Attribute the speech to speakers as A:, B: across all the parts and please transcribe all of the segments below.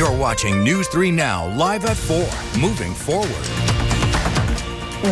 A: You're watching News 3 Now, live at 4, moving forward.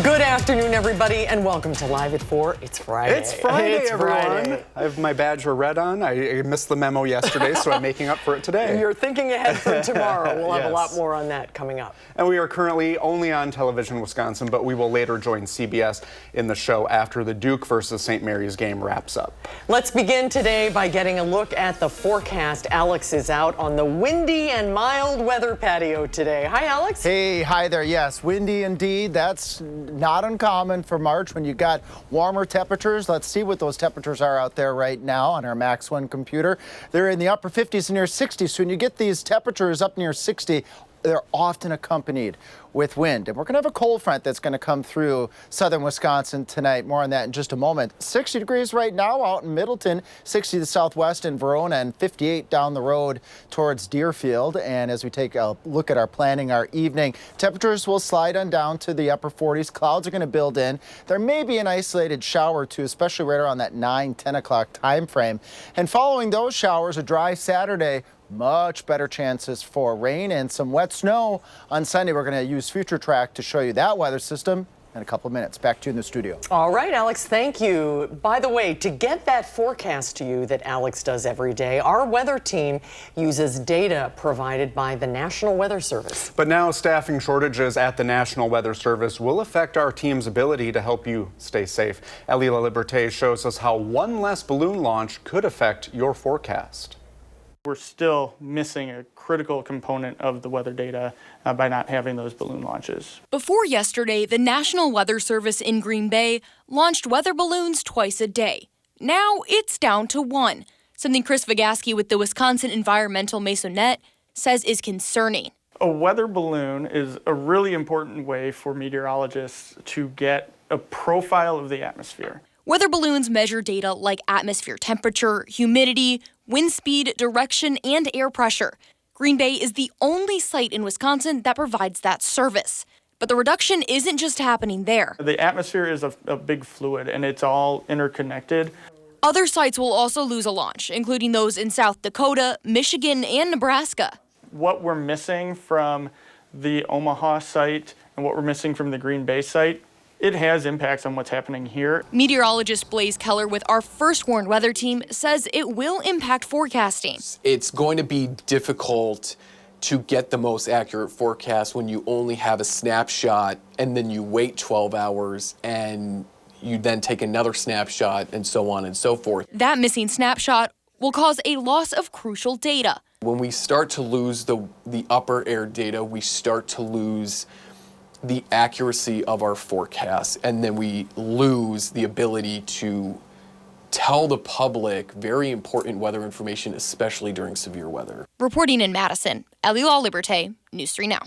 B: Good afternoon, everybody, and welcome to Live at 4. It's Friday.
C: It's Friday, everyone.
B: Friday.
C: I have my badge for red on. I missed the memo yesterday, so I'm making up for it today.
B: You're thinking ahead for tomorrow. We'll have
C: Yes.
B: a lot more on that coming up.
C: And we are currently only on Television Wisconsin, but we will later join CBS in the show after the Duke versus St. Mary's game wraps up.
B: Let's begin today by getting a look at the forecast. Alex is out on the windy and mild weather patio today. Hi, Alex.
D: Hey, hi there. Yes, windy indeed. That's not uncommon for March when you got warmer temperatures. Let's see what those temperatures are out there right now on our Max 1 computer. They're in the upper 50s and near 60s. So when you get these temperatures up near 60, they're often accompanied with wind. And we're going to have a cold front that's going to come through southern Wisconsin tonight. More on that in just a moment. 60 degrees right now out in Middleton, 60 to the southwest in Verona, and 58 down the road towards Deerfield. And as we take a look at our planning, our evening, temperatures will slide on down to the upper 40s. Clouds are going to build in. There may be an isolated shower or two, especially right around that 9-10 o'clock time frame. And following those showers, a dry Saturday, much better chances for rain and some wet snow on Sunday. We're going to use Future Track to show you that weather system in a couple of minutes. Back to you in the studio.
B: All right, Alex, thank you. By the way, to get that forecast to you that Alex does every day, our weather team uses data provided by the National Weather Service.
C: But now staffing shortages at the National Weather Service will affect our team's ability to help you stay safe. Ellie LaLiberte shows us how one less balloon launch could affect your forecast.
E: We're still missing a critical component of the weather data by not having those balloon launches.
F: Before yesterday, the National Weather Service in Green Bay launched weather balloons twice a day. Now it's down to one, something Chris Vygaski with the Wisconsin Environmental Maisonette says is concerning.
E: A weather balloon is a really important way for meteorologists to get a profile of the atmosphere.
F: Weather balloons measure data like atmosphere temperature, humidity, wind speed, direction, and air pressure. Green Bay is the only site in Wisconsin that provides that service. But the reduction isn't just happening there.
E: The atmosphere is a big fluid, and it's all interconnected.
F: Other sites will also lose a launch, including those in South Dakota, Michigan, and Nebraska.
E: What we're missing from the Omaha site and what we're missing from the Green Bay site, it has impacts on what's happening here.
F: Meteorologist Blaze Keller with our First Warn weather team says it will impact forecasting.
G: It's going to be difficult to get the most accurate forecast when you only have a snapshot and then you wait 12 hours and you then take another snapshot and so on and so forth.
F: That missing snapshot will cause a loss of crucial data.
G: When we start to lose the upper air data, we start to lose the accuracy of our forecasts, and then we lose the ability to tell the public very important weather information, especially during severe weather.
F: Reporting in Madison, Ellie LaLiberte, News 3 Now.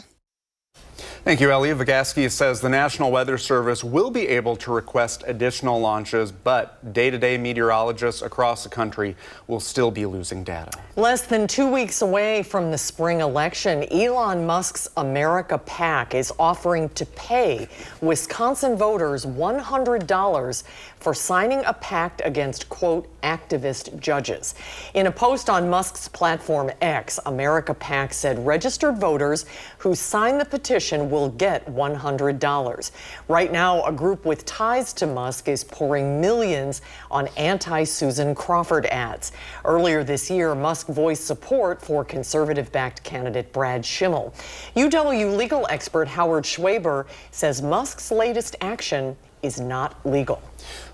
C: Thank you, Ellie. Vygaski says the National Weather Service will be able to request additional launches, but day-to-day meteorologists across the country will still be losing data.
B: Less than 2 weeks away from the spring election, Elon Musk's America PAC is offering to pay Wisconsin voters $100 for signing a pact against, quote, activist judges. In a post on Musk's platform X, America PAC said registered voters who sign the petition will get $100. Right now, a group with ties to Musk is pouring millions on anti-Susan Crawford ads. Earlier this year, Musk voiced support for conservative-backed candidate Brad Schimmel. UW legal expert Howard Schwaber says Musk's latest action is not legal.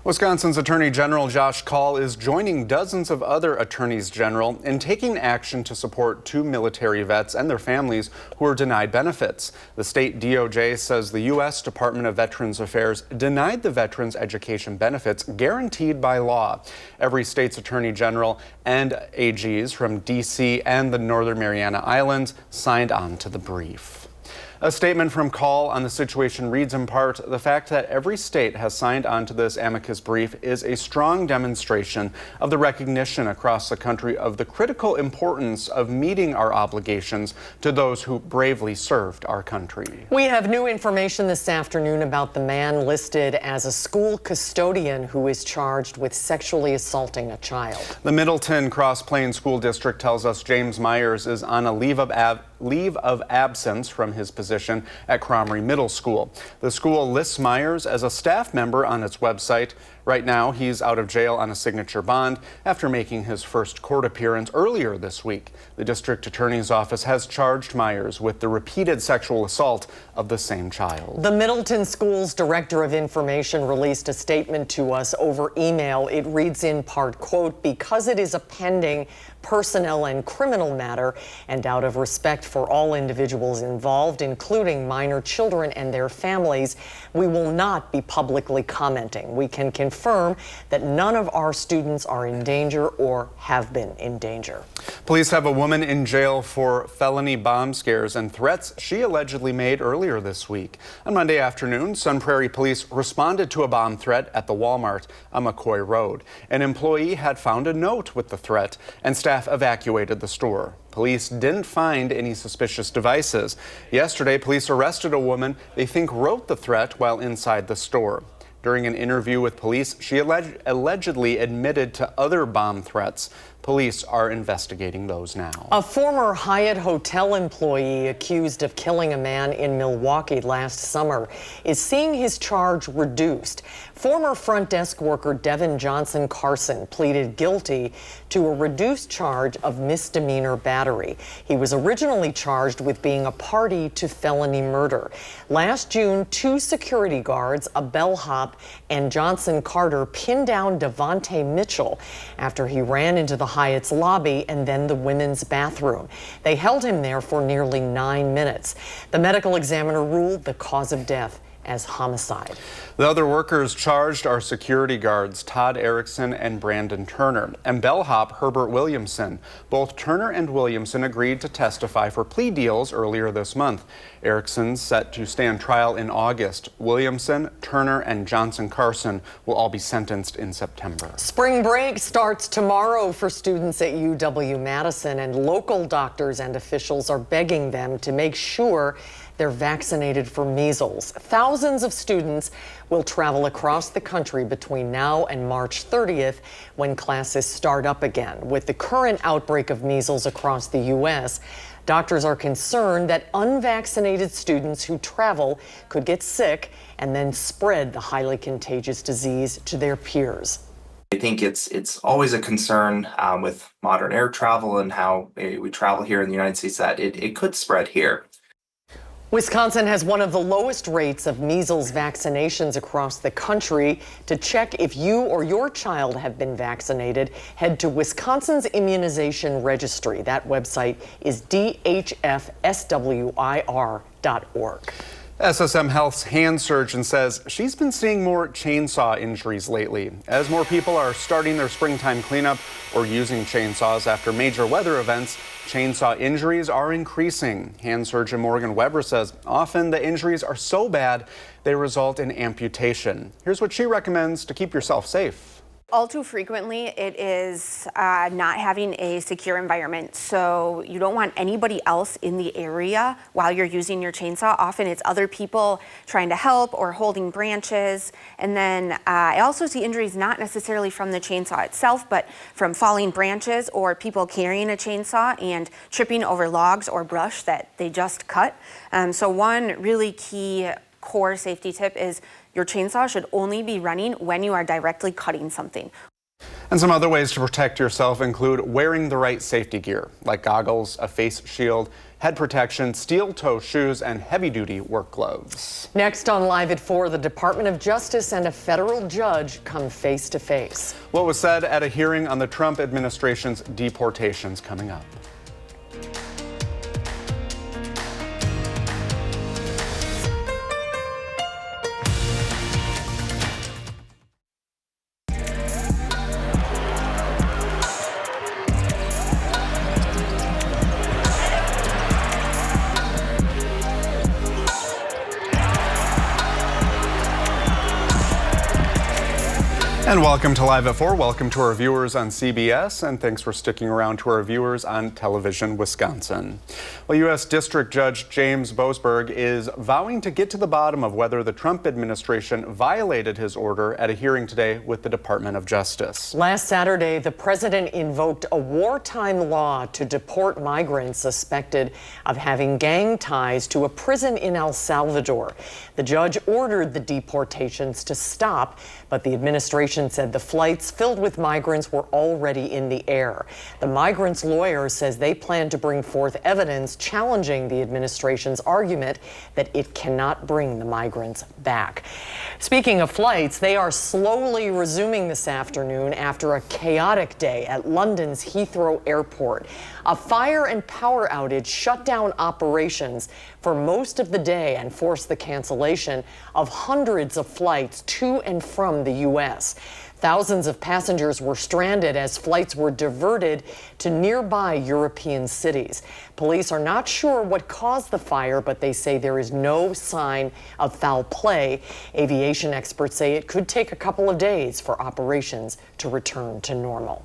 C: Wisconsin's Attorney General Josh Kaul is joining dozens of other attorneys general in taking action to support 2 military vets and their families who are denied benefits. The state DOJ says the U.S. Department of Veterans Affairs denied the veterans' education benefits guaranteed by law. Every state's attorney general and AGs from D.C. and the Northern Mariana Islands signed on to the brief. A statement from Kaul on the situation reads in part, the fact that every state has signed on to this amicus brief is a strong demonstration of the recognition across the country of the critical importance of meeting our obligations to those who bravely served our country.
B: We have new information this afternoon about the man listed as a school custodian who is charged with sexually assaulting a child.
C: The Middleton Cross Plains School District tells us James Myers is on a leave of leave of absence from his position at Cromrie Middle School. The school lists Myers as a staff member on its website. Right now, he's out of jail on a signature bond after making his first court appearance earlier this week. The district attorney's office has charged Myers with the repeated sexual assault of the same child.
B: The Middleton School's Director of Information released a statement to us over email. It reads in part, quote, "Because it is a pending personnel and criminal matter, and out of respect for all individuals involved, including minor children and their families, we will not be publicly commenting. We can confirm that none of our students are in danger or have been in danger."
C: Police have a woman in jail for felony bomb scares and threats she allegedly made earlier this week. On Monday afternoon, Sun Prairie Police responded to a bomb threat at the Walmart on McCoy Road. An employee had found a note with the threat, and staff evacuated the store. Police didn't find any suspicious devices. Yesterday, police arrested a woman they think wrote the threat while inside the store. During an interview with police, she allegedly admitted to other bomb threats. Police are investigating those now.
B: A former Hyatt hotel employee accused of killing a man in Milwaukee last summer is seeing his charge reduced. Former front desk worker Devin Johnson Carson pleaded guilty to a reduced charge of misdemeanor battery. He was originally charged with being a party to felony murder. Last June, 2 security guards, a bellhop, and Johnson Carter pinned down Devontae Mitchell after he ran into the Hyatt's lobby and then the women's bathroom. They held him there for nearly 9 minutes. The medical examiner ruled the cause of death as homicide.
C: The other workers charged are security guards Todd Erickson and Brandon Turner and bellhop Herbert Williamson. Both Turner and Williamson agreed to testify for plea deals earlier this month. Erickson's set to stand trial in August. Williamson, Turner, and Johnson Carson will all be sentenced in September.
B: Spring break starts tomorrow for students at UW-Madison, and local doctors and officials are begging them to make sure they're vaccinated for measles. Thousands of students will travel across the country between now and March 30th when classes start up again. With the current outbreak of measles across the U.S., doctors are concerned that unvaccinated students who travel could get sick and then spread the highly contagious disease to their peers.
H: I think it's always a concern with modern air travel and how we travel here in the United States that it could spread here.
B: Wisconsin has one of the lowest rates of measles vaccinations across the country. To check if you or your child have been vaccinated, head to Wisconsin's Immunization Registry. That website is dhfswir.org.
C: SSM Health's hand surgeon says she's been seeing more chainsaw injuries lately. As more people are starting their springtime cleanup or using chainsaws after major weather events, chainsaw injuries are increasing. Hand surgeon Morgan Weber says often the injuries are so bad they result in amputation. Here's what she recommends to keep yourself safe.
I: All too frequently, it is not having a secure environment. So you don't want anybody else in the area while you're using your chainsaw. Often it's other people trying to help or holding branches. And then I also see injuries not necessarily from the chainsaw itself, but from falling branches or people carrying a chainsaw and tripping over logs or brush that they just cut. So one really key core safety tip is your chainsaw should only be running when you are directly cutting something.
C: And some other ways to protect yourself include wearing the right safety gear, like goggles, a face shield, head protection, steel-toe shoes, and heavy-duty work gloves.
B: Next on Live at 4, the Department of Justice and a federal judge come face to face.
C: What was said at a hearing on the Trump administration's deportations coming up. And welcome to Live at 4. Welcome to our viewers on CBS, and thanks for sticking around to our viewers on Television Wisconsin. Well, U.S. District Judge James Boasberg is vowing to get to the bottom of whether the Trump administration violated his order at a hearing today with the Department of Justice.
B: Last Saturday, the president invoked a wartime law to deport migrants suspected of having gang ties to a prison in El Salvador. The judge ordered the deportations to stop, but the administration said the flights filled with migrants were already in the air. The migrants' lawyer says they plan to bring forth evidence challenging the administration's argument that it cannot bring the migrants back. Speaking of flights, they are slowly resuming this afternoon after a chaotic day at London's Heathrow Airport. A fire and power outage shut down operations for most of the day and forced the cancellation of hundreds of flights to and from the U.S. Thousands of passengers were stranded as flights were diverted to nearby European cities. Police are not sure what caused the fire, but they say there is no sign of foul play. Aviation experts say it could take a couple of days for operations to return to normal.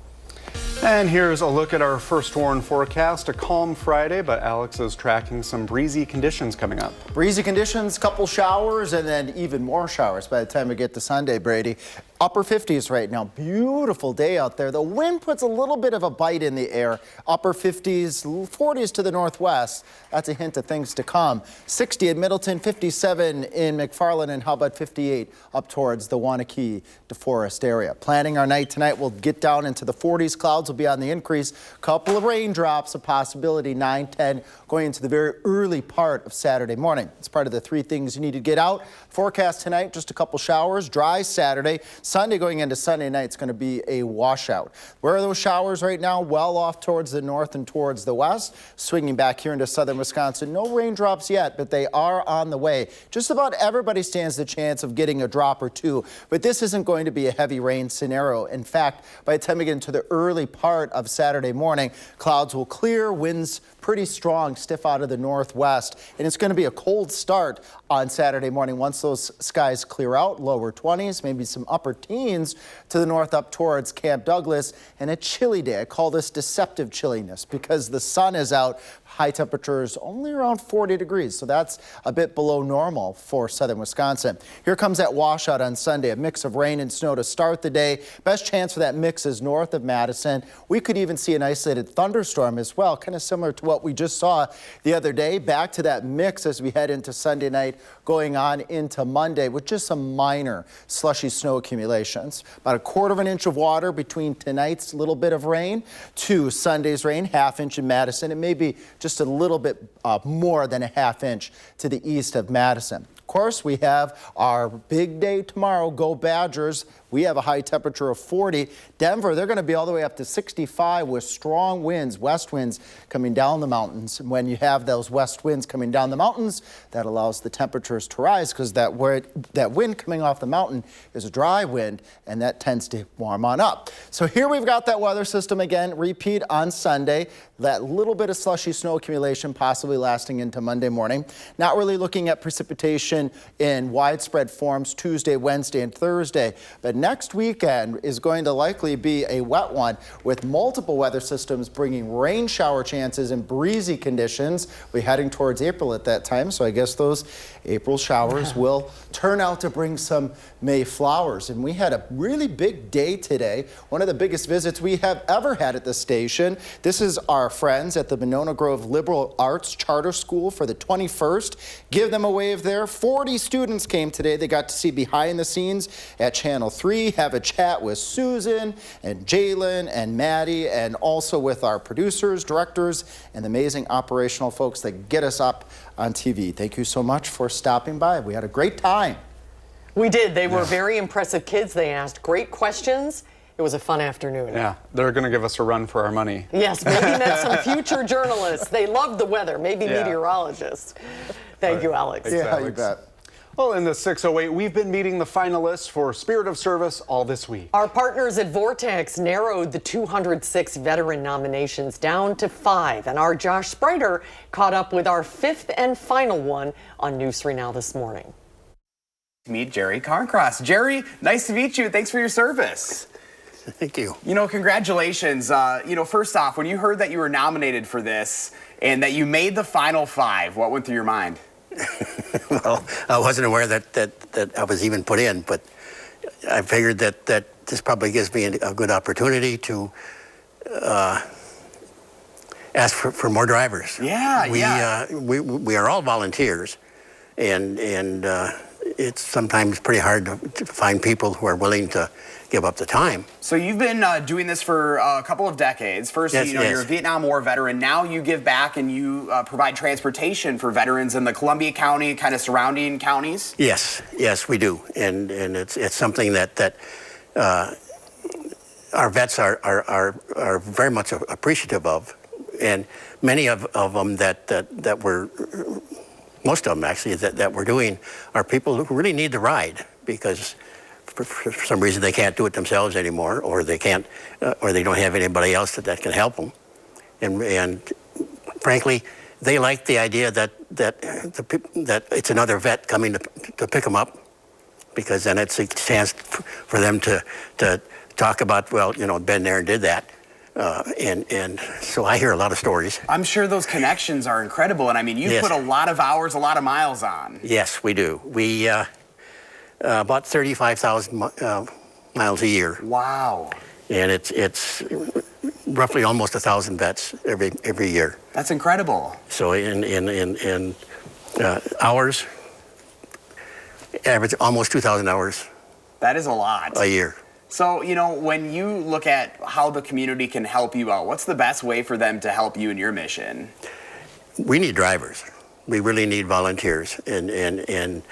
C: And here's a look at our first warn forecast. A calm Friday, but Alex is tracking some breezy conditions coming up.
D: Breezy conditions, couple showers, and then even more showers by the time we get to Sunday, Brady. Upper 50s right now. Beautiful day out there. The wind puts a little bit of a bite in the air. Upper 50s, 40s to the northwest. That's a hint of things to come. 60 in Middleton, 57 in McFarland, and how about 58 up towards the Wanakee, DeForest area. Planning our night tonight, we'll get down into the 40s. Clouds will be on the increase. Couple of raindrops, a possibility, 9, 10, going into the very early part of Saturday morning. It's part of the 3 things you need to get out. Forecast tonight, just a couple showers. Dry Saturday. Sunday going into Sunday night, it's going to be a washout. Where are those showers right now? Well off towards the north and towards the west. Swinging back here into southern Wisconsin. No raindrops yet, but they are on the way. Just about everybody stands the chance of getting a drop or two, but this isn't going to be a heavy rain scenario. In fact, by the time we get into the early part of Saturday morning, clouds will clear, winds pretty strong, stiff out of the northwest, and it's going to be a cold start on Saturday morning. Once those skies clear out, lower 20s, maybe some upper teens to the north up towards Camp Douglas, and a chilly day. I call this deceptive chilliness because the sun is out. High temperatures only around 40 degrees, so that's a bit below normal for southern Wisconsin. Here comes that washout on Sunday, a mix of rain and snow to start the day. Best chance for that mix is north of Madison. We could even see an isolated thunderstorm as well, kind of similar to what we just saw the other day. Back to that mix as we head into Sunday night, going on into Monday with just some minor slushy snow accumulations. About 1/4 inch of water between tonight's little bit of rain to Sunday's rain, 1/2 inch in Madison, and maybe just a little bit more than a 1/2 inch to the east of Madison. Of course, we have our big day tomorrow. Go Badgers. We have a high temperature of 40. Denver, they're going to be all the way up to 65 with strong winds, west winds coming down the mountains. And when you have those west winds coming down the mountains, that allows the temperatures to rise because that wind coming off the mountain is a dry wind, and that tends to warm on up. So here we've got that weather system again. Repeat on Sunday. That little bit of slushy snow accumulation possibly lasting into Monday morning. Not really looking at precipitation in widespread forms Tuesday, Wednesday, and Thursday. But next weekend is going to likely be a wet one with multiple weather systems bringing rain shower chances and breezy conditions. We're heading towards April at that time, so I guess those April showers will turn out to bring some May flowers. And we had a really big day today, one of the biggest visits we have ever had at the station. This is our friends at the Monona Grove Liberal Arts Charter School for the 21st. Give them a wave there. 40 students came today. They got to see behind the scenes at Channel 3, have a chat with Susan and Jalen and Maddie, and also with our producers, directors, and the amazing operational folks that get us up on TV. Thank you so much for stopping by. We had a great time.
B: We did. They were very impressive kids. They asked great questions. It was a fun afternoon.
C: Yeah, they're going to give us a run for our money.
B: Yes, maybe met some future journalists. They loved the weather, maybe meteorologists. Thank you, Alex.
C: Thanks, Alex.
D: You bet.
C: Well, in the 608, we've been meeting the finalists for Spirit of Service all this week.
B: Our partners at Vortex narrowed the 206 veteran nominations down to 5, and our Josh Spreiter caught up with our 5th and final one on News 3 Now this morning.
J: Meet Jerry Carncross. Jerry, nice to meet you. Thanks for your service.
K: Thank you.
J: You know, congratulations. First off, when you heard that you were nominated for this and that you made the final 5, what went through your mind?
K: Well, I wasn't aware that I was even put in, but I figured that this probably gives me a good opportunity to ask for more drivers.
J: Yeah,
K: we are all volunteers, and it's sometimes pretty hard to find people who are willing to give up the time.
J: So you've been doing this for a couple of decades. First,
K: yes,
J: you're a Vietnam War veteran. Now you give back and you provide transportation for veterans in the Columbia County, kind of surrounding counties.
K: Yes, we do, and it's something that our vets are very much appreciative of, and many of them that were. Most of them, actually, that we're doing are people who really need the ride because for some reason they can't do it themselves anymore, or they can't, or they don't have anybody else that can help them. And frankly, they like the idea that it's another vet coming to pick them up, because then it's a chance for them to talk about, well, been there and did that. And so I hear a lot of stories.
J: I'm sure those connections are incredible. And I mean, you've put a lot of hours, a lot of miles on.
K: Yes, we do. We, about 35,000 miles a year.
J: Wow.
K: And it's roughly almost 1,000 vets every year.
J: That's incredible.
K: So in hours, average almost 2,000 hours.
J: That is a lot.
K: A year.
J: So, when you look at how the community can help you out, what's the best way for them to help you in your mission?
K: We need drivers. We really need volunteers, and you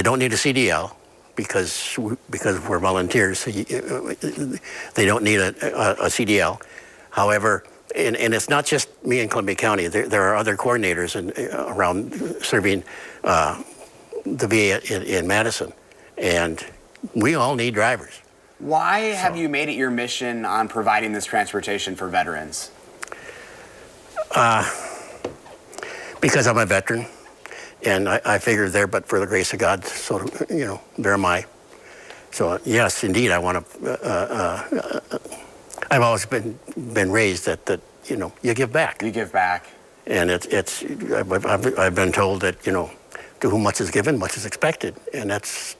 K: don't need a CDL because we're volunteers. So they don't need a CDL. However, and it's not just me in Columbia County. There are other coordinators around serving the VA in Madison, and we all need drivers.
J: Why have you made it your mission on providing this transportation for veterans?
K: Because I'm a veteran, and I figure there, but for the grace of God, so there am I. So yes, indeed, I want to. I've always been raised that you give back.
J: You give back.
K: And I've been told that to whom much is given, much is expected, and that's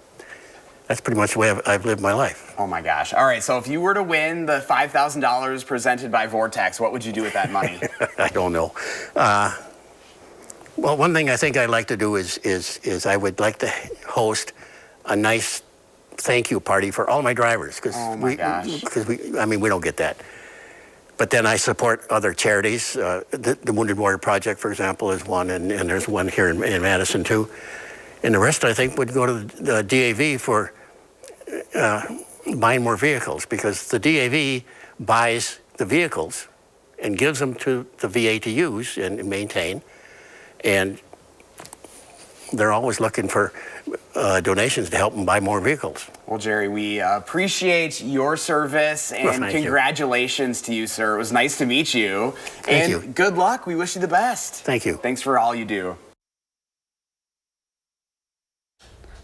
K: pretty much the way I've lived my life.
J: Oh my gosh. All right, so if you were to win the $5,000 presented by Vortex, what would you do with that money?
K: I don't know. Well, one thing I think I'd like to do is I would like to host a nice thank you party for all my drivers, because we don't get that. But then I support other charities. The Wounded Warrior Project, for example, is one, and there's one here in Madison too. And the rest, I think, would go to the DAV for buying more vehicles, because the DAV buys the vehicles and gives them to the VA to use and maintain. And they're always looking for donations to help them buy more vehicles.
J: Well, Jerry, we appreciate your service, and congratulations to you, sir. It was nice to meet you.
K: Thank you.
J: Good luck. We wish you the best.
K: Thank you.
J: Thanks for all you do.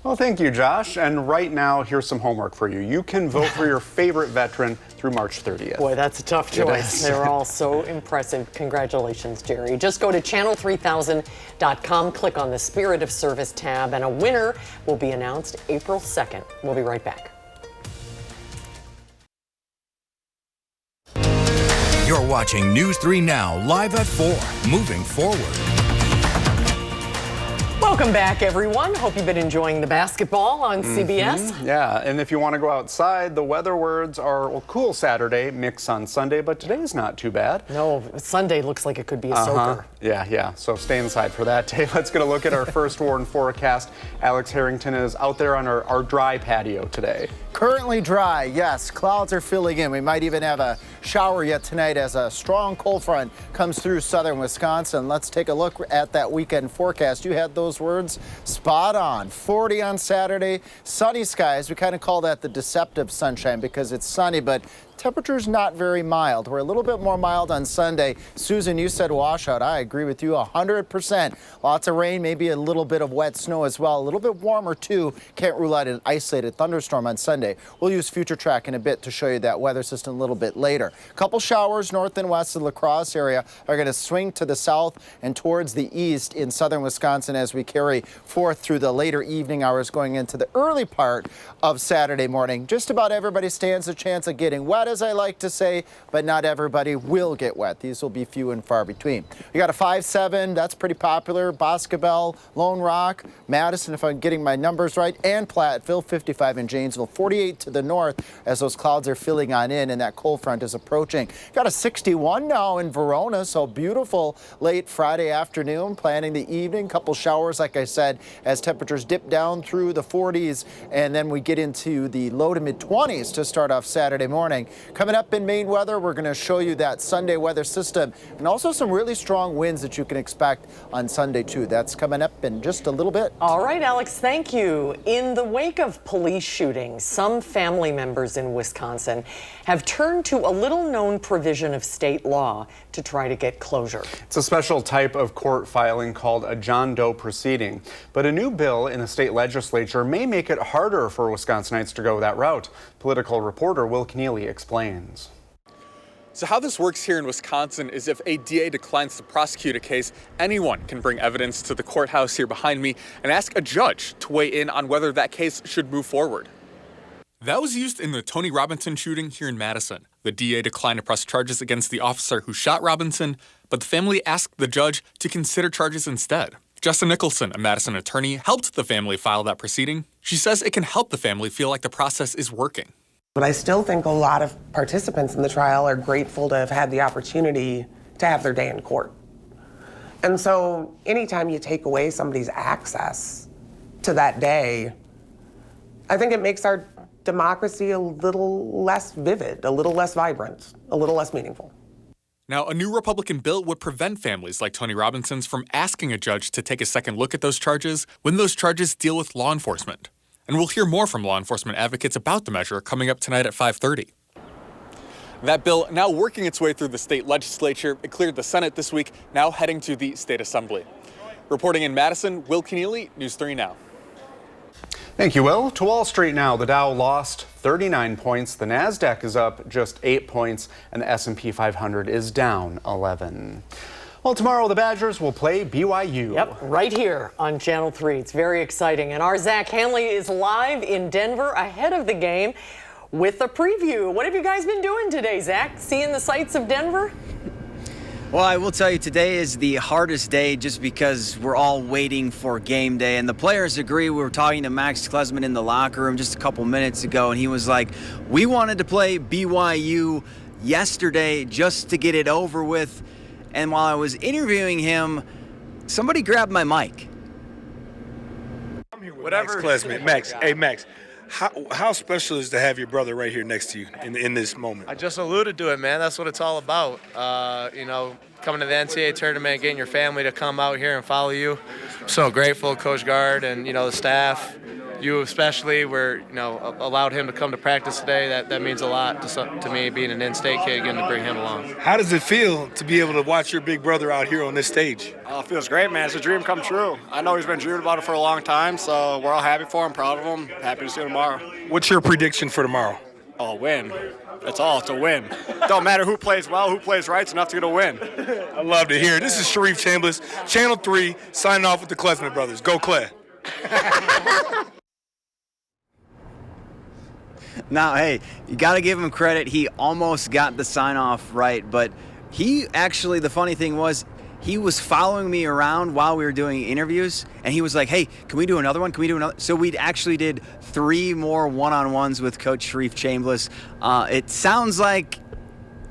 C: Well, thank you, Josh. And right now, here's some homework for you. You can vote for your favorite veteran through March 30th.
B: Boy, that's a tough choice. They're all so impressive. Congratulations, Jerry. Just go to channel3000.com, click on the Spirit of Service tab, and a winner will be announced April 2nd. We'll be right back.
A: You're watching News 3 Now, live at 4, moving forward.
B: Welcome back, everyone. Hope you've been enjoying the basketball on CBS.
C: Yeah, and if you want to go outside, the weather words are cool Saturday, mix on Sunday, but today's not too bad.
B: No, Sunday looks like it could be a soaker.
C: Yeah, so stay inside for that day. Let's get a look at our first warn forecast. Alex Harrington is out there on our dry patio today.
D: Currently dry, yes. Clouds are filling in. We might even have a shower yet tonight as a strong cold front comes through southern Wisconsin. Let's take a look at that weekend forecast. You had those words spot on. 40 on Saturday, sunny skies. We kind of call that the deceptive sunshine because it's sunny, but temperatures not very mild. We're a little bit more mild on Sunday. Susan, you said washout. I agree with you 100%. Lots of rain, maybe a little bit of wet snow as well. A little bit warmer too. Can't rule out an isolated thunderstorm on Sunday. We'll use Future Track in a bit to show you that weather system a little bit later. A couple showers north and west of the La Crosse area are going to swing to the south and towards the east in southern Wisconsin as we carry forth through the later evening hours going into the early part of Saturday morning. Just about everybody stands a chance of getting wet, as I like to say, but not everybody will get wet. These will be few and far between. You got a 5-7, that's pretty popular. Boscobel, Lone Rock, Madison, if I'm getting my numbers right, and Platteville, 55 in Janesville, 48 to the north as those clouds are filling on in and that cold front is approaching. Got a 61 now in Verona, so beautiful late Friday afternoon, planning the evening. Couple showers, like I said, as temperatures dip down through the 40s, and then we get into the low to mid 20s to start off Saturday morning. Coming up in Maine weather, we're going to show you that Sunday weather system and also some really strong winds that you can expect on Sunday too. That's coming up in just a little bit.
B: All right, Alex, thank you. In the wake of police shootings, some family members in Wisconsin have turned to a little-known provision of state law to try to get closure.
C: It's a special type of court filing called a John Doe proceeding. But a new bill in the state legislature may make it harder for Wisconsinites to go that route. Political reporter Will Keneally explains.
L: So how this works here in Wisconsin is if a DA declines to prosecute a case, anyone can bring evidence to the courthouse here behind me and ask a judge to weigh in on whether that case should move forward. That was used in the Tony Robinson shooting here in Madison. The DA declined to press charges against the officer who shot Robinson, but the family asked the judge to consider charges instead. Justin Nicholson, a Madison attorney, helped the family file that proceeding. She says it can help the family feel like the process is working.
M: But I still think a lot of participants in the trial are grateful to have had the opportunity to have their day in court. And so anytime you take away somebody's access to that day, I think it makes our democracy a little less vivid, a little less vibrant, a little less meaningful.
L: Now, a new Republican bill would prevent families like Tony Robinson's from asking a judge to take a second look at those charges when those charges deal with law enforcement. And we'll hear more from law enforcement advocates about the measure coming up tonight at 5:30. That bill now working its way through the state legislature. It cleared the Senate this week, now heading to the state assembly. Reporting in Madison, Will Keneally, News 3 Now.
C: Thank you, Will. To Wall Street now, the Dow lost 39 points, the NASDAQ is up just 8 points, and the S&P 500 is down 11. Well, tomorrow the Badgers will play BYU.
B: Yep, right here on Channel 3. It's very exciting. And our Zach Hanley is live in Denver ahead of the game with a preview. What have you guys been doing today, Zach? Seeing the sights of Denver?
N: Well, I will tell you, today is the hardest day just because we're all waiting for game day. And the players agree. We were talking to Max Klesman in the locker room just a couple minutes ago, and he was like, we wanted to play BYU yesterday just to get it over with. And while I was interviewing him, somebody grabbed my mic.
O: I'm here with Max Klesman. Max, hey Max, how special is to have your brother right here next to you in this moment?
P: I just alluded to it, man. That's what it's all about. Coming to the NCAA tournament, getting your family to come out here and follow you. I'm so grateful, Coach Guard and the staff. You especially were, allowed him to come to practice today. That means a lot to me, being an in-state kid, getting to bring him along.
O: How does it feel to be able to watch your big brother out here on this stage?
Q: It feels great, man. It's a dream come true. I know he's been dreaming about it for a long time, so we're all happy for him, proud of him, happy to see him tomorrow.
O: What's your prediction for tomorrow?
Q: Oh, win. That's all. It's a win. Don't matter who plays well, who plays right. It's enough to get a win.
O: I love to hear it. This is Sharif Chambliss, Channel 3, signing off with the Klesman brothers. Go Clay.
N: Now, hey, you got to give him credit. He almost got the sign-off right, but he actually, the funny thing was, he was following me around while we were doing interviews, and he was like, hey, can we do another one? Can we do another? So we actually did 3 more one-on-ones with Coach Sharif Chambliss. It sounds like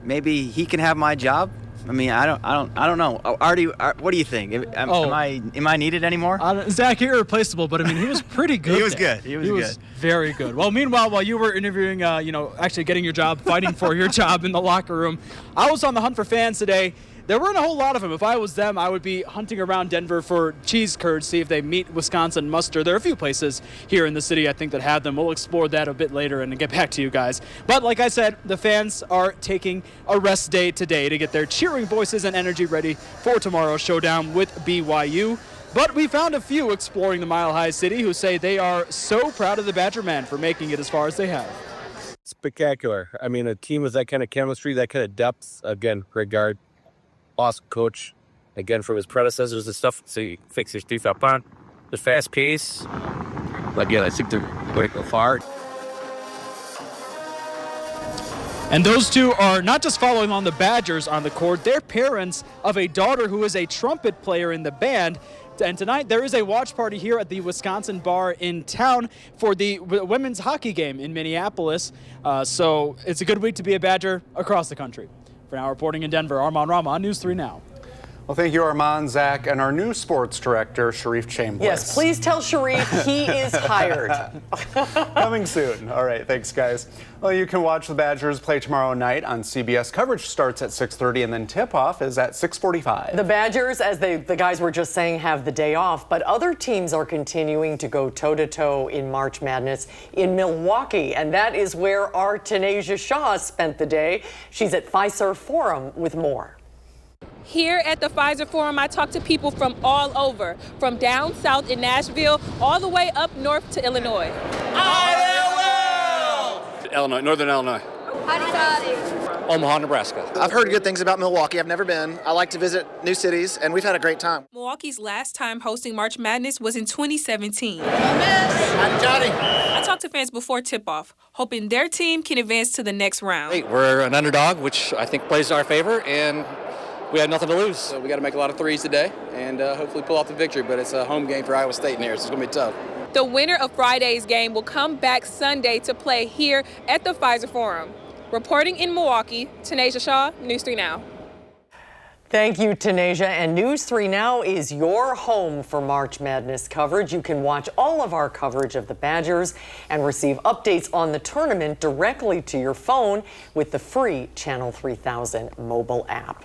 N: maybe he can have my job. I mean, I don't know. Artie, what do you think? Am I needed anymore?
R: Zach, you're irreplaceable, but I mean, he was pretty good.
N: He was good. He was good.
R: Very good. Well, meanwhile, while you were interviewing, actually getting your job, fighting for your job in the locker room, I was on the hunt for fans today. there weren't a whole lot of them. If I was them, I would be hunting around Denver for cheese curds, see if they meet Wisconsin muster. There are a few places here in the city, I think, that have them. We'll explore that a bit later and get back to you guys. But like I said, the fans are taking a rest day today to get their cheering voices and energy ready for tomorrow's showdown with BYU. But we found a few exploring the Mile High City who say they are so proud of the Badger men for making it as far as they have.
S: Spectacular. I mean, a team with that kind of chemistry, that kind of depth, again, regard, awesome coach, again, from his predecessors and stuff, so you fix your stuff up on. The fast pace, again, I think they're going to go far.
R: And those two are not just following on the Badgers on the court, they're parents of a daughter who is a trumpet player in the band. And tonight there is a watch party here at the Wisconsin Bar in town for the women's hockey game in Minneapolis. So it's a good week to be a Badger across the country. For now, reporting in Denver, Armand Rama on News 3 Now.
C: Well, thank you, Armand, Zach, and our new sports director, Sharif Chambliss.
B: Yes, please tell Sharif he is hired.
C: Coming soon. All right, thanks, guys. Well, you can watch the Badgers play tomorrow night on CBS. Coverage starts at 6:30, and then tip-off is at 6:45.
B: The Badgers, as the guys were just saying, have the day off, but other teams are continuing to go toe-to-toe in March Madness in Milwaukee, and that is where our Tanasia Shaw spent the day. She's at Fiserv Forum with more.
T: Here at the Pfizer Forum, I talk to people from all over, from down south in Nashville all the way up north to Illinois.
U: Illinois, Northern Illinois. Omaha, Nebraska.
V: I've heard good things about Milwaukee. I've never been. I like to visit new cities, and we've had a great time.
T: Milwaukee's last time hosting March Madness was in 2017.
V: Johnny.
T: I talked to fans before tip-off, hoping their team can advance to the next round.
U: Hey, we're an underdog, which I think plays in our favor, and we had nothing to lose. So we got to make a lot of threes today and hopefully pull off the victory. But it's a home game for Iowa State in here, so it's going to be tough.
T: The winner of Friday's game will come back Sunday to play here at the Pfizer Forum. Reporting in Milwaukee, Tanasia Shaw, News 3 Now.
B: Thank you, Tanasia. And News 3 Now is your home for March Madness coverage. You can watch all of our coverage of the Badgers and receive updates on the tournament directly to your phone with the free Channel 3000 mobile app.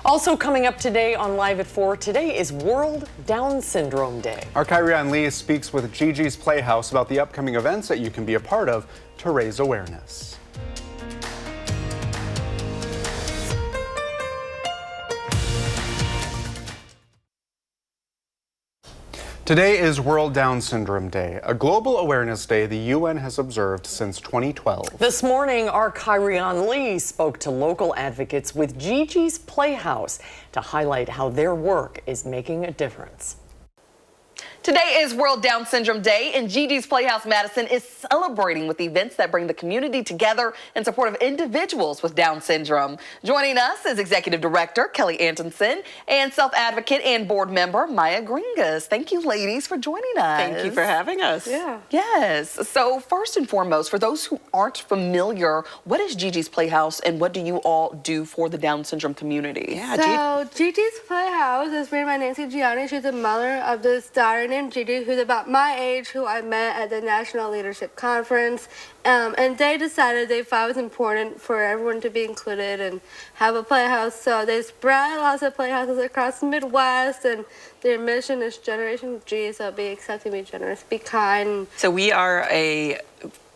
B: Also coming up today on Live at 4, today is World Down Syndrome Day.
C: Our Kyrian Lee speaks with Gigi's Playhouse about the upcoming events that you can be a part of to raise awareness. Today is World Down Syndrome Day, a global awareness day the UN has observed since 2012.
B: This morning, our Kyrian Lee spoke to local advocates with Gigi's Playhouse to highlight how their work is making a difference.
W: Today is World Down Syndrome Day, and Gigi's Playhouse Madison is celebrating with events that bring the community together in support of individuals with Down syndrome. Joining us is Executive Director Kelly Antonson and self-advocate and board member Maya Gringas. Thank you, ladies, for joining us.
X: Thank you for having us.
W: Yeah. Yes. So first and foremost, for those who aren't familiar, what is Gigi's Playhouse and what do you all do for the Down syndrome community?
X: Yeah,
Y: so Gigi's Playhouse is ran by Nancy Gianni. She's the mother of this daughter named Gigi, who's about my age, who I met at the National Leadership Conference. And they decided they thought it was important for everyone to be included and have a playhouse. So they spread lots of playhouses across the Midwest, and their mission is Generation G, so be accepting, be generous, be kind.
X: So we are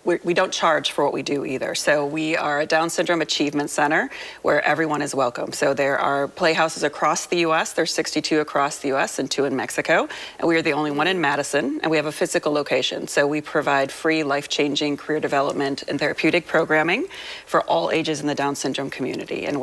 X: we don't charge for what we do either. So we are a Down Syndrome Achievement Center where everyone is welcome. So there are playhouses across the U.S. There's 62 across the U.S. and 2 in Mexico. And we are the only one in Madison, and we have a physical location. So we provide free life-changing career development and therapeutic programming for all ages in the Down syndrome community. And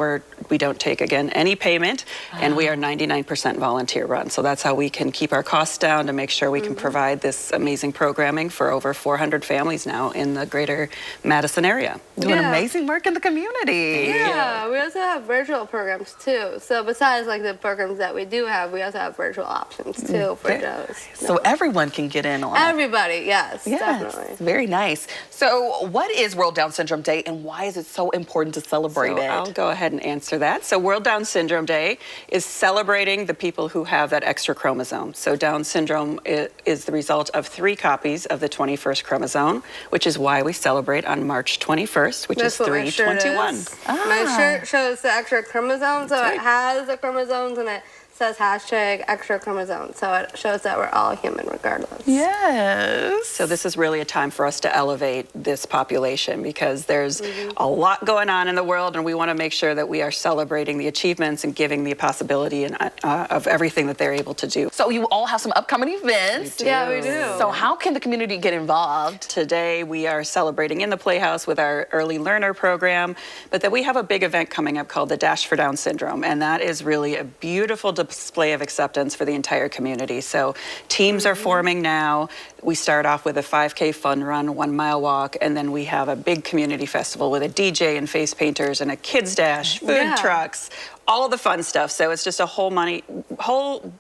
X: we don't take, again, any payment, and we are 99% volunteer run. So that's how we can keep our costs down to make sure we can provide this amazing programming for over 400 families now in the greater Madison area.
W: Doing amazing work in the community.
Y: Yeah, we also have virtual programs too. So besides like the programs that we do have, we also have virtual options too for those.
W: So everyone can get in on it.
Y: Everybody, yes, definitely.
W: Very nice. So what is World Down Syndrome Day and why is it so important to celebrate it?
X: I'll go ahead and answer that. So World Down Syndrome Day is celebrating the people who have that extra chromosome. So Down syndrome is the result of 3 copies of the 21st chromosome, which is why we celebrate on March 21st, which is 3/21.
Y: My shirt shows the extra chromosome, so it has the chromosomes and it says hashtag extra chromosome, so it shows that we're all human regardless.
X: Yes. So this is really a time for us to elevate this population because there's a lot going on in the world, and we want to make sure that we are celebrating the achievements and giving the possibility and, of everything that they're able to do.
W: So you all have some upcoming events.
Y: Yeah, we do.
W: So how can the community get involved?
X: Today we are celebrating in the Playhouse with our early learner program, but then we have a big event coming up called the Dash for Down Syndrome, and that is really a beautiful display of acceptance for the entire community. So teams are forming now. We start off with a 5K fun run, 1 mile walk, and then we have a big community festival with a DJ and face painters and a kids dash, food trucks, all of the fun stuff. So it's just a whole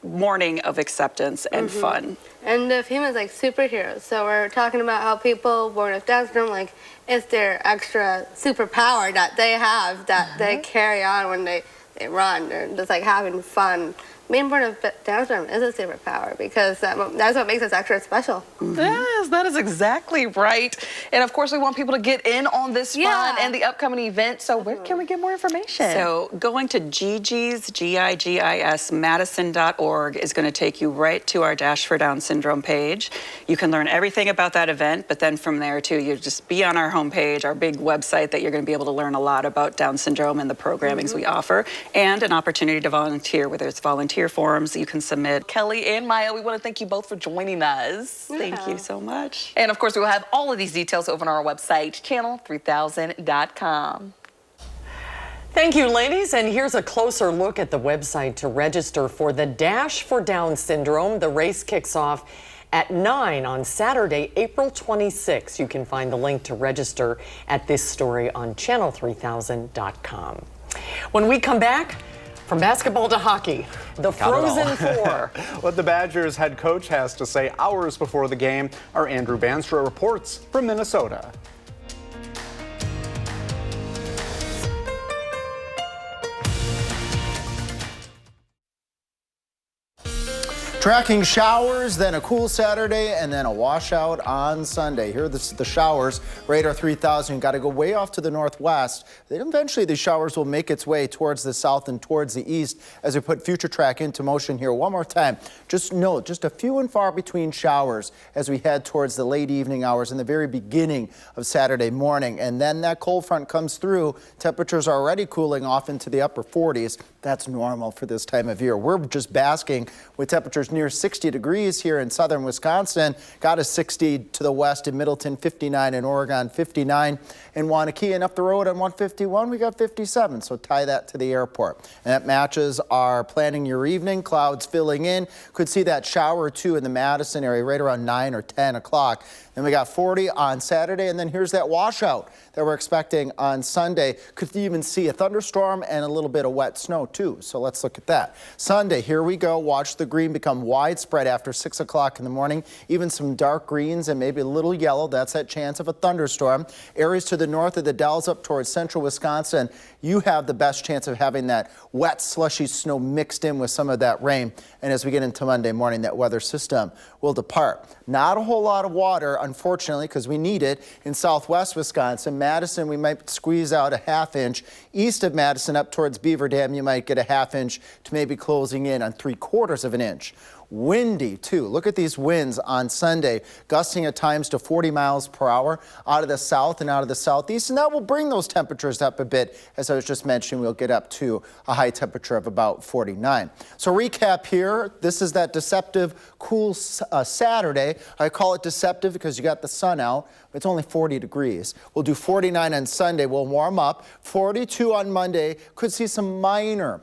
X: morning of acceptance and fun.
Y: And the theme is like superheroes. So we're talking about how people born with Down syndrome, like it's their extra superpower that they have that they carry on when they run. They're just like having fun. Being born with Down syndrome is a superpower because that's what makes us extra special.
W: Yes, that is exactly right. And of course, we want people to get in on this fun and the upcoming event. So where can we get more information?
X: So going to GIGS Madison.org is going to take you right to our Dash for Down Syndrome page. You can learn everything about that event, but then from there too, you just be on our homepage, our big website, that you're going to be able to learn a lot about Down syndrome and the programmings we offer, and an opportunity to volunteer, whether it's volunteer forms that you can submit.
W: Kelly and Maya, we want to thank you both for joining us.
X: Thank you so much.
W: And of course, we will have all of these details over on our website, channel3000.com.
B: Thank you, ladies. And here's a closer look at the website to register for the Dash for Down Syndrome. The race kicks off at 9 on Saturday, April 26. You can find the link to register at this story on channel3000.com. When we come back, from basketball to hockey, the Frozen Four.
C: What the Badgers head coach has to say hours before the game, our Andrew Banstra reports from Minnesota.
D: Tracking showers, then a cool Saturday, and then a washout on Sunday. Here are the showers. Radar 3000, got to go way off to the northwest. Then eventually the showers will make its way towards the south and towards the east as we put Future Track into motion here. One more time, just note, just a few and far between showers as we head towards the late evening hours and the very beginning of Saturday morning. And then that cold front comes through. Temperatures are already cooling off into the upper 40s. That's normal for this time of year. We're just basking with temperatures near 60 degrees here in southern Wisconsin. Got a 60 to the west in Middleton, 59 in Oregon, 59 in Waunakee, and up the road on 151 we got 57, so tie that to the airport. And that matches our planning your evening. Clouds filling in. Could see that shower or two in the Madison area right around 9 or 10 o'clock. Then we got 40 on Saturday, and then here's that washout that we're expecting on Sunday. Could even see a thunderstorm and a little bit of wet snow too, so let's look at that. Sunday, here we go. Watch the green become widespread after 6 o'clock in the morning. Even some dark greens and maybe a little yellow. That's that chance of a thunderstorm. Areas to the north of the Dells up towards central Wisconsin, you have the best chance of having that wet, slushy snow mixed in with some of that rain. And as we get into Monday morning, that weather system will depart. Not a whole lot of water, unfortunately, because we need it in southwest Wisconsin. Madison, we might squeeze out a ½ inch. East of Madison up towards Beaver Dam, you might get a ½ inch to maybe closing in on 3/4 of an inch. Windy too. Look at these winds on Sunday, gusting at times to 40 miles per hour out of the south and out of the southeast, and that will bring those temperatures up a bit. As I was just mentioning, we'll get up to a high temperature of about 49. So recap here, this is that deceptive cool Saturday. I call it deceptive because you got the sun out. It's only 40 degrees. We'll do 49 on Sunday. We'll warm up. 42 on Monday. Could see some minor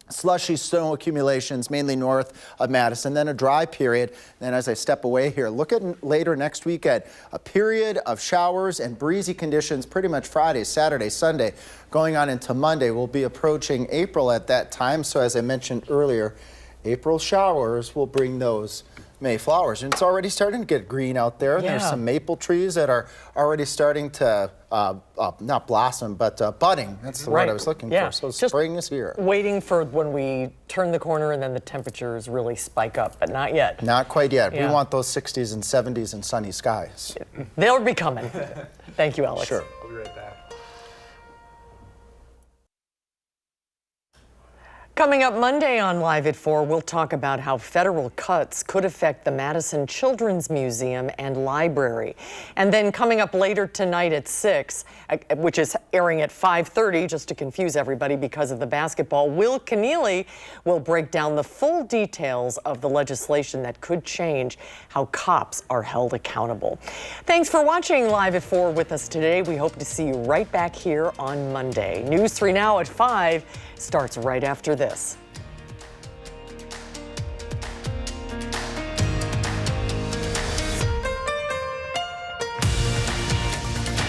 D: slushy snow accumulations, mainly north of Madison, then a dry period. Then as I step away here, look at later next weekend, a period of showers and breezy conditions pretty much Friday, Saturday, Sunday. Going on into Monday, we'll be approaching April at that time. So as I mentioned earlier, April showers will bring those Mayflowers, and it's already starting to get green out there.
B: Yeah.
D: There's some maple trees that are already starting to not blossom, but budding. That's the word I was looking for. So spring is here.
B: Waiting for when we turn the corner and then the temperatures really spike up, but not yet.
D: Not quite yet.
B: Yeah.
D: We want those 60s and 70s and sunny skies.
B: They'll be coming. Thank you, Alex.
D: Sure.
O: I'll be right back.
B: Coming up Monday on Live at 4, we'll talk about how federal cuts could affect the Madison Children's Museum and Library. And then coming up later tonight at 6, which is airing at 5:30, just to confuse everybody because of the basketball, Will Keneally will break down the full details of the legislation that could change how cops are held accountable. Thanks for watching Live at 4 with us today. We hope to see you right back here on Monday. News 3 Now at 5 starts right after this.